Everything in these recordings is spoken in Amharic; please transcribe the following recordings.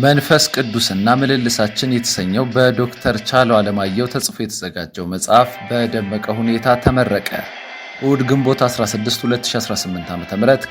መንፈስ ቅዱስና ምልልሳችን የተሰኘው በዶክተር ቻለው አለማየሁ ተጽፎ የተዘጋጀው መጽሐፍ በደመቀ ሁኔታ ተመረቀ። እሁድ ግንቦት 16 2018 ዓ.ም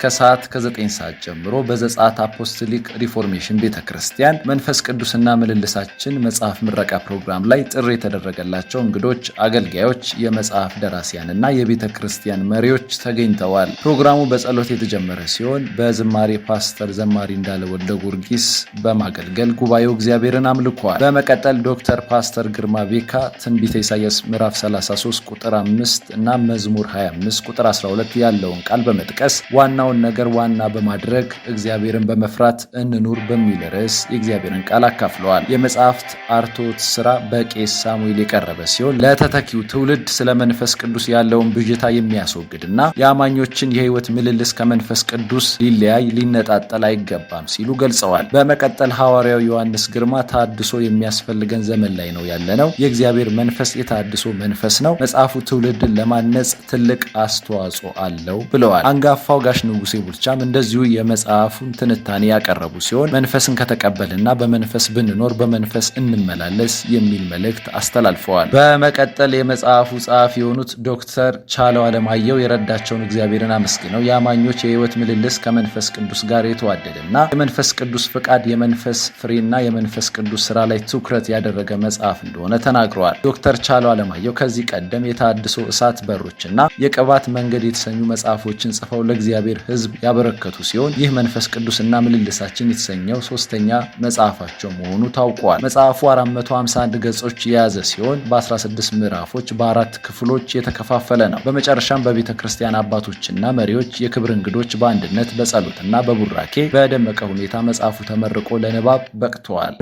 ከሰዓት ከ9 ሰዓት ጀምሮ በዘጸአት አፖስቶሊክ ሪፎርሜሽን ቤተክርስቲያን መንፈስ ቅዱስና ምልልሳችን መጽሐፍ ምረቃ ፕሮግራም ላይ ጥሪ የተደረገላቸው እንግዶች፣ አገልጋዮች፣ የመጽሐፍ ደራሲያንና የቤተክርስቲያን መሪዎች ተገኝተዋል። ፕሮግራሙ በጸሎት የተጀመረ ሲሆን በዝማሬ ፓስተር ዘማሪ እንዳለ ወልደ ጊዮርጊስ በማገልገል ጉባኤው እግዚአብሔርን አምልኳል። በመቀጠል ዶክተር ፓስተር ግርማ ቤካ ትንቢተ ኢሳይያስ ምዕራፍ 33 ቁጥር 5 እና መዝሙር 25 ቁጥር 12 ያለውን ቃል በመጥቀስ ዋናውን ነገር ዋና በማድረግ እግዚአብሔርን በመፍራት እንኑር በሚል ርዕስ የእግዚአብሔርን ቃል አካፍለዋል። የመጽሐፍት አርቶት ስራ በቄስ ሳሙኤል የቀረበ ሲሆን ለተተኪው ትውልድ ስለ መንፈስ ቅዱስ ያለውን ብዥታ የሚያስወግድና የአማኞችን የሕይወት ምልልስ ከመንፈስ ቅዱስ ሊለያይ ሊነጣጠል አይገባም ሲሉ ገልጸዋል። በመቀጠል ሐዋርያው ዮሐንስ ግርማ ታድሶ የሚያስፈልገን ዘመን ላይ ነው ያለነው። የእግዚአብሔር መንፈስ የታድሶ መንፈስ ነው። መጽሐፉ ትውልድን ለማነጽ ትልቅ አስተዋጽኦ አለው ብለዋል። አንጋፋው ጋሽ ንጉሴ ቡልቻም እንደዚሁ የመጽሐፉን ትንታኔ ያቀረቡ ሲሆን መንፈስን ከተቀበልና በመንፈስ ብንኖር በመንፈስ እንመላለስ የሚል መልእክት አስተላልፈዋል። በመቀጠል የመጽሐፉ ጸሐፊ የሆኑት ዶክተር ቻለው አለማየሁ የረዳቸውን እግዚአብሔርን አመስግነው የአማኞች የሕይወት ምልልስ ከመንፈስ ቅዱስ ጋር የተዋደደና የመንፈስ ቅዱስ ፍቃድ፣ የመንፈስ ፍሬና የመንፈስ ቅዱስ ስራ ላይ ትኩረት ያደረገ መጽሐፍ እንደሆነ ተናግረዋል። ዶክተር ቻለው አለማየሁ ከዚህ ቀደም የታድሶ እሳት በሮችና የቅባት መንገድ የተሰኙ መጽሐፎችን ጽፈው ለእግዚአብሔር ሕዝብ ያበረከቱ ሲሆን ይህ መንፈስ ቅዱስና ምልልሳችን የተሰኘው ሶስተኛ መጽሐፋቸው መሆኑ ታውቋል። መጽሐፉ 451 ገጾች የያዘ ሲሆን በ16 ምዕራፎች በ4 ክፍሎች የተከፋፈለ ነው። በመጨረሻም በቤተ ክርስቲያን አባቶችና መሪዎች፣ የክብር እንግዶች በአንድነት በጸሎትና በቡራኬ በደመቀ ሁኔታ መጽሐፉ ተመርቆ ለንባብ በቅተዋል።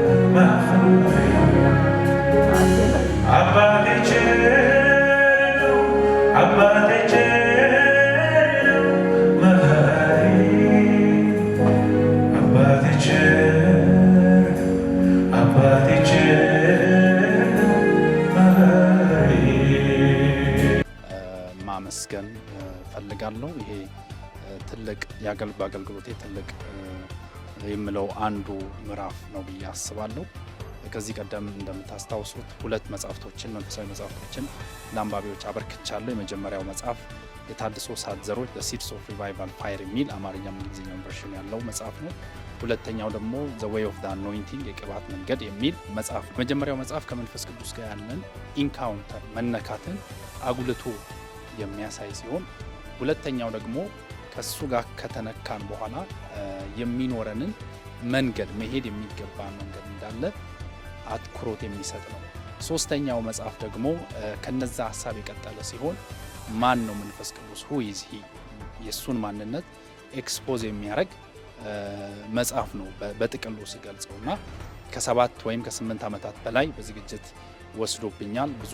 ማመስገን ፈልጋለሁ። ይሄ ትልቅ በአገልግሎቴ ትልቅ የምለው አንዱ ምዕራፍ ነው ብዬ አስባለሁ። ከዚህ ቀደም እንደምታስታውሱት 2 መጽሐፍቶችን መንፈሳዊ መጽሐፍቶችን ለአንባቢዎች አበርክቻለሁ። የመጀመሪያው መጽሐፍ የታድሶ እሳት ዘሮች The Seeds of Revival Fire የሚል አማርኛም እንግሊዝኛም ቨርሽን ያለው መጽሐፍ ነው። ሁለተኛው ደግሞ The Way of the Anointing የቅባት መንገድ የሚል መጽሐፍ ነው። የመጀመሪያው መጽሐፍ ከመንፈስ ቅዱስ ጋር ያለን ኢንካውንተር መነካትን አጉልቶ የሚያሳይ ሲሆን ሁለተኛው ደግሞ ከሱ ጋር ከተነካን በኋላ የሚኖረንን መንገድ መሄድ የሚገባ መንገድ እንዳለ አትኩሮት የሚሰጥ ነው። ሶስተኛው መጽሐፍ ደግሞ ከነዛ ሐሳብ የቀጠለ ሲሆን ማን ነው መንፈስ ቅዱስ who is he የሱን ማንነት ኤክስፖዝ የሚያደርግ መጽሐፍ ነው በጥቅሉ ሲገልጸውና ከ7 ወይም ከ8 ዓመታት በላይ በዝግጅት ወስዶብኛል። ብዙ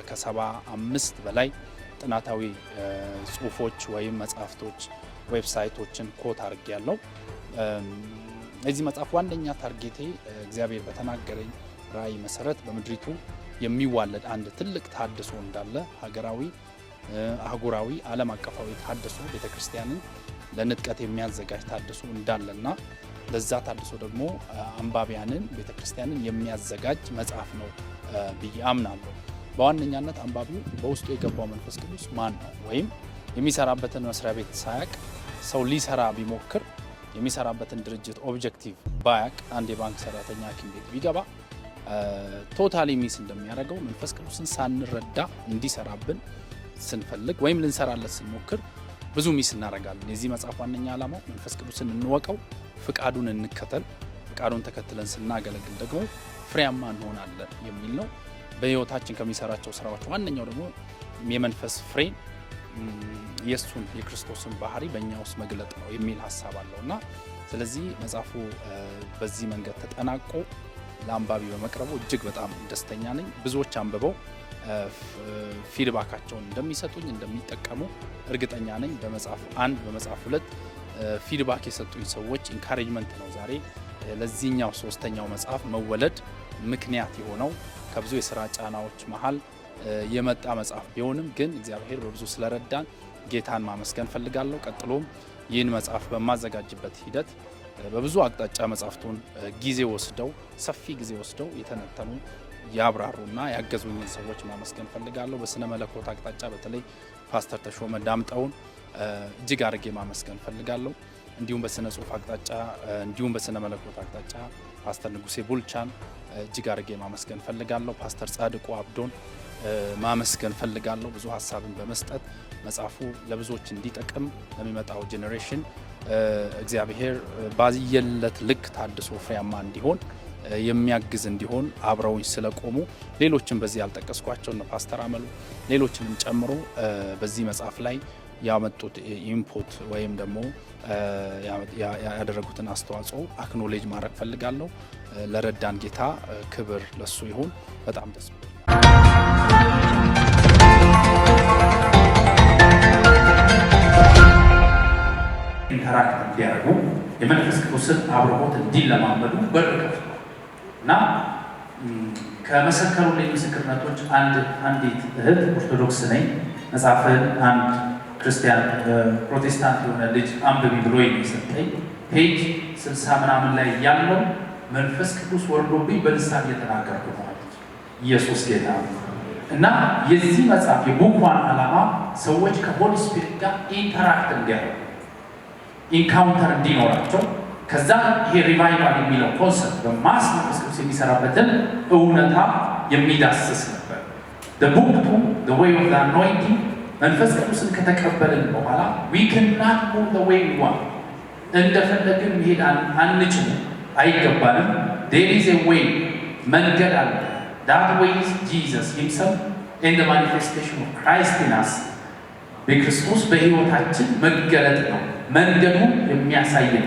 ከ75 በላይ ጥናታዊ ጽሁፎች ወይም መጽሐፍቶች ዌብሳይቶችን ኮት አድርጌያለሁ። እዚህ መጽሐፍ ዋነኛ ታርጌቴ እግዚአብሔር በተናገረኝ ራእይ መሰረት በምድሪቱ የሚዋለድ አንድ ትልቅ ታድሶ እንዳለ ሀገራዊ፣ አህጉራዊ፣ ዓለም አቀፋዊ ታድሶ ቤተክርስቲያንን ለንጥቀት የሚያዘጋጅ ታድሶ እንዳለና ለዛ ታድሶ ደግሞ አንባቢያንን ቤተክርስቲያንን የሚያዘጋጅ መጽሐፍ ነው ብዬ አምናለሁ። በዋነኛነት አንባቢው በውስጡ የገባው መንፈስ ቅዱስ ማን ነው ወይም የሚሰራበትን መስሪያ ቤት ሳያቅ ሰው ሊሰራ ቢሞክር የሚሰራበትን ድርጅት ኦብጀክቲቭ ባያቅ አንድ የባንክ ሰራተኛ ሐኪም ቤት ቢገባ ቶታሊ ሚስ እንደሚያደርገው መንፈስ ቅዱስን ሳንረዳ እንዲሰራብን ስንፈልግ ወይም ልንሰራለት ስንሞክር ብዙ ሚስ እናደርጋለን። የዚህ መጽሐፍ ዋነኛ ዓላማው መንፈስ ቅዱስን እንወቀው፣ ፍቃዱን እንከተል፣ ፍቃዱን ተከትለን ስናገለግል ደግሞ ፍሬያማ እንሆናለን የሚል ነው። በህይወታችን ከሚሰራቸው ስራዎች ዋነኛው ደግሞ የመንፈስ ፍሬ የሱን የክርስቶስን ባህሪ በእኛ ውስጥ መግለጥ ነው የሚል ሐሳብ አለውና ስለዚህ መጽሐፉ በዚህ መንገድ ተጠናቆ ለአንባቢ በመቅረቡ እጅግ በጣም ደስተኛ ነኝ። ብዙዎች አንብበው ፊድባካቸውን እንደሚሰጡኝ እንደሚጠቀሙ እርግጠኛ ነኝ። በመጽሐፍ 1 በመጽሐፍ 2 ፊድባክ የሰጡኝ ሰዎች ኢንካሬጅመንት ነው ዛሬ ለዚህኛው ሶስተኛው መጽሐፍ መወለድ ምክንያት የሆነው። ከብዙ የሥራ ጫናዎች መሃል የመጣ መጽሐፍ ቢሆንም ግን እግዚአብሔር በብዙ ስለረዳን ጌታን ማመስገን ፈልጋለሁ። ቀጥሎም ይህን መጽሐፍ በማዘጋጅበት ሂደት በብዙ አቅጣጫ መጽሐፍቱን ጊዜ ወስደው ሰፊ ጊዜ ወስደው የተነተኑ ያብራሩና ያገዙኝን ሰዎች ማመስገን ፈልጋለሁ። በስነ መለኮት አቅጣጫ በተለይ ፓስተር ተሾመ ዳምጠውን እጅግ አድርጌ ማመስገን ፈልጋለሁ። እንዲሁም በስነ ጽሁፍ አቅጣጫ እንዲሁም በስነ መለኮት አቅጣጫ ፓስተር ንጉሴ ቡልቻን እጅግ አድርጌ ማመስገን ፈልጋለሁ። ፓስተር ጻድቁ አብዶን ማመስገን ፈልጋለሁ። ብዙ ሀሳብን በመስጠት መጽሐፉ ለብዙዎች እንዲጠቅም ለሚመጣው ጄኔሬሽን እግዚአብሔር ባየለት ልክ ታድሶ ፍሬያማ እንዲሆን የሚያግዝ እንዲሆን አብረውኝ ስለቆሙ ሌሎችም በዚህ ያልጠቀስኳቸው እነ ፓስተር አመሉ ሌሎችንም ጨምሮ በዚህ መጽሐፍ ላይ ያመጡት ኢንፑት ወይም ደግሞ ያደረጉትን አስተዋጽኦ አክኖሌጅ ማድረግ ፈልጋለሁ። ለረዳን ጌታ ክብር ለሱ ይሁን። በጣም ደስ ኢንተራክት እንዲያደርጉ የመንፈስ ቅዱስን አብሮት እንዲለማመዱ በር ከፍቷል እና ከመሰከሩልኝ ምስክርነቶች አንዲት እህት ኦርቶዶክስ ነኝ መጽሐፍን አንድ ክርስቲያን ፕሮቴስታንት የሆነ ልጅ አንብቢ ብሎ የሚሰጠኝ ፔጅ 60 ምናምን ላይ ያለው መንፈስ ቅዱስ ወርዶብኝ በልሳን እየተናገርኩ ነው አለች። ኢየሱስ ጌታ ነው። እና የዚህ መጽሐፍ የቡኳን ዓላማ ሰዎች ከሆሊ ስፒሪት ጋር ኢንተራክት እንዲያደርጉ ኢንካውንተር እንዲኖራቸው ከዛ ይሄ ሪቫይቫል የሚለው ኮንሰፕት በማስ መንፈስ ቅዱስ የሚሰራበትን እውነታ የሚዳስስ ነበር። the book to the way of the anointing መንፈስ ቅዱስን ከተቀበልን በኋላ we cannot move the way we want እንደፈለግን መሄድ አንችልም፣ አይገባንም። there is a way መንገድ አለ። that way is Jesus himself in the manifestation of Christ in us በክርስቶስ በሕይወታችን መገለጥ ነው መንገዱ የሚያሳየን